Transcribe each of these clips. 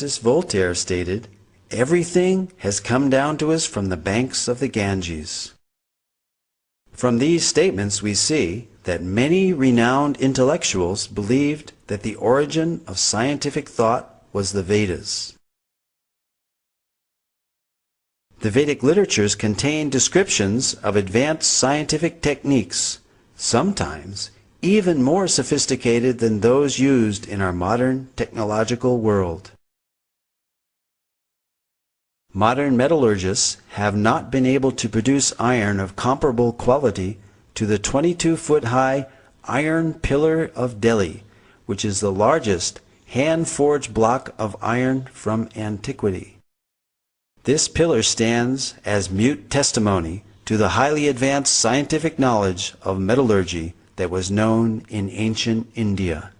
Voltaire stated, "Everything has come down to us from the banks of the Ganges." From these statements we see that many renowned intellectuals believed that the origin of scientific thought was the Vedas. The Vedic literatures contain descriptions of advanced scientific techniques, sometimes even more sophisticated than those used in our modern technological world. Modern metallurgists have not been able to produce iron of comparable quality to the 22-foot-high Iron Pillar of Delhi, which is the largest hand-forged block of iron from antiquity. This pillar stands as mute testimony to the highly advanced scientific knowledge of metallurgy that was known in ancient India.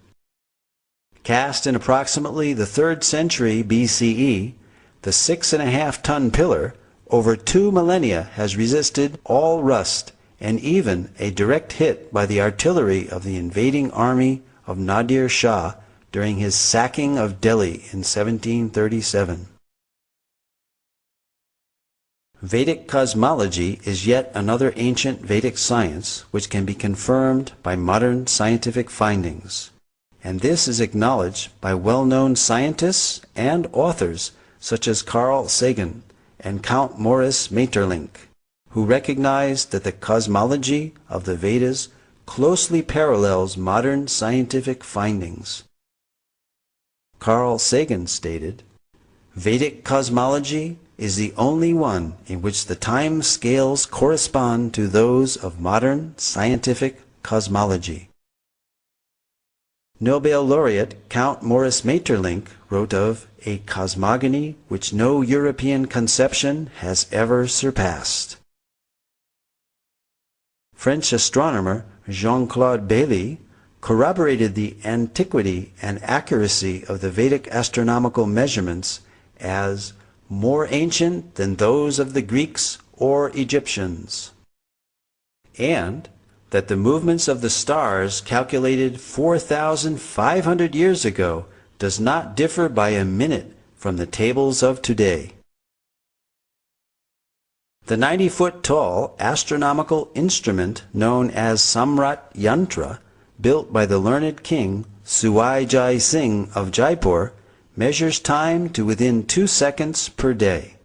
Cast in approximately the 3rd century BCE, the 6.5-ton pillar, over 2 millennia, has resisted all rust and even a direct hit by the artillery of the invading army of Nadir Shah during his sacking of Delhi in 1737. Vedic cosmology is yet another ancient Vedic science which can be confirmed by modern scientific findings, and this is acknowledged by well-known scientists and authors such as Carl Sagan and Count Maurice Maeterlinck, who recognized that the cosmology of the Vedas closely parallels modern scientific findings. Carl Sagan stated, "Vedic cosmology is the only one in which the time scales correspond to those of modern scientific cosmology." Nobel laureate Count Maurice Maeterlinck wrote of a cosmogony which no European conception has ever surpassed. French astronomer Jean-Claude Bailly corroborated the antiquity and accuracy of the Vedic astronomical measurements as more ancient than those of the Greeks or Egyptians, and that the movements of the stars calculated 4,500 years ago does not differ by a minute from the tables of today. The 90-foot-tall astronomical instrument known as Samrat Yantra, built by the learned king Suwai Jai Singh of Jaipur, measures time to within 2 seconds per day.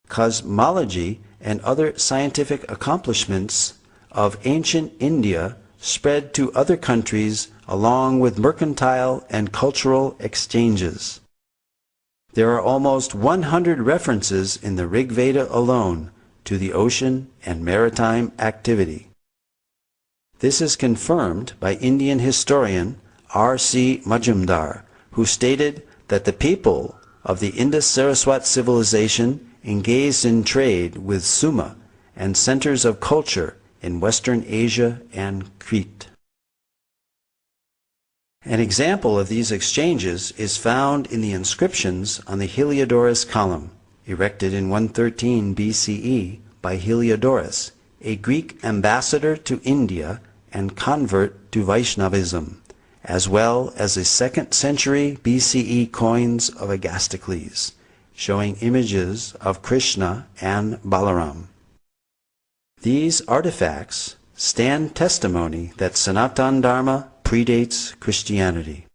Cosmology and other scientific accomplishments of ancient India spread to other countries along with mercantile and cultural exchanges. There are almost 100 references in the Rig Veda alone to the ocean and maritime activity. This is confirmed by Indian historian R.C. Majumdar, who stated that the people of the Indus-Saraswat civilization engaged in trade with Suma and centers of culture in Western Asia and Crete. An example of these exchanges is found in the inscriptions on the Heliodorus column, erected in 113 BCE by Heliodorus, a Greek ambassador to India and convert to Vaishnavism, as well as the 2nd century BCE coins of Agastocles, showing images of Krishna and Balaram. These artifacts stand testimony that Sanatana Dharma predates Christianity.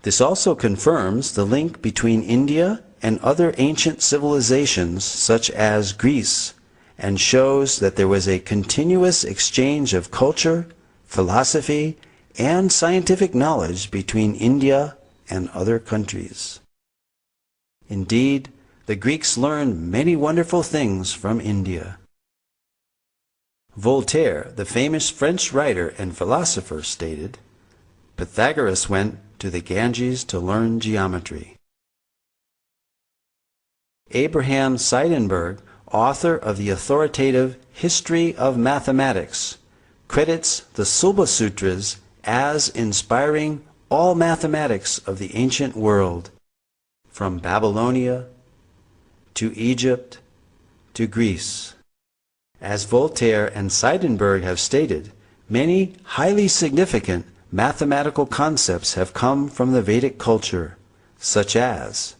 This also confirms the link between India and other ancient civilizations such as Greece, and shows that there was a continuous exchange of culture, philosophy, and scientific knowledge between India and other countries. Indeed, the Greeks learned many wonderful things from India. Voltaire, the famous French writer and philosopher, stated, "Pythagoras went to the Ganges to learn geometry." Abraham Seidenberg, author of the authoritative History of Mathematics, credits the Sulba Sutras as inspiring all mathematics of the ancient world, from Babylonia to Egypt to Greece. As Voltaire and Seidenberg have stated, many highly significant mathematical concepts have come from the Vedic culture, such as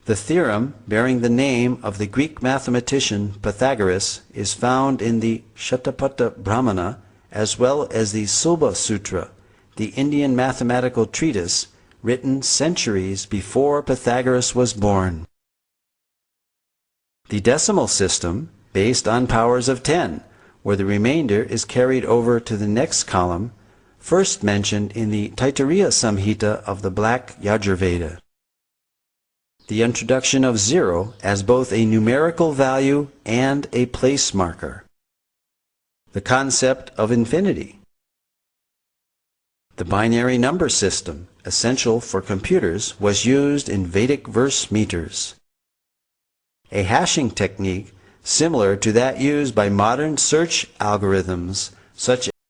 the theorem bearing the name of the Greek mathematician Pythagoras is found in the Shatapatha Brahmana, as well as the Sulba Sutra, the Indian mathematical treatise written centuries before Pythagoras was born. The decimal system, based on powers of 10, where the remainder is carried over to the next column, first mentioned in the Taittiriya Samhita of the Black Yajurveda. The introduction of 0 as both a numerical value and a place marker. The concept of infinity. The binary number system, essential for computers, was used in Vedic verse meters. A hashing technique similar to that used by modern search algorithms such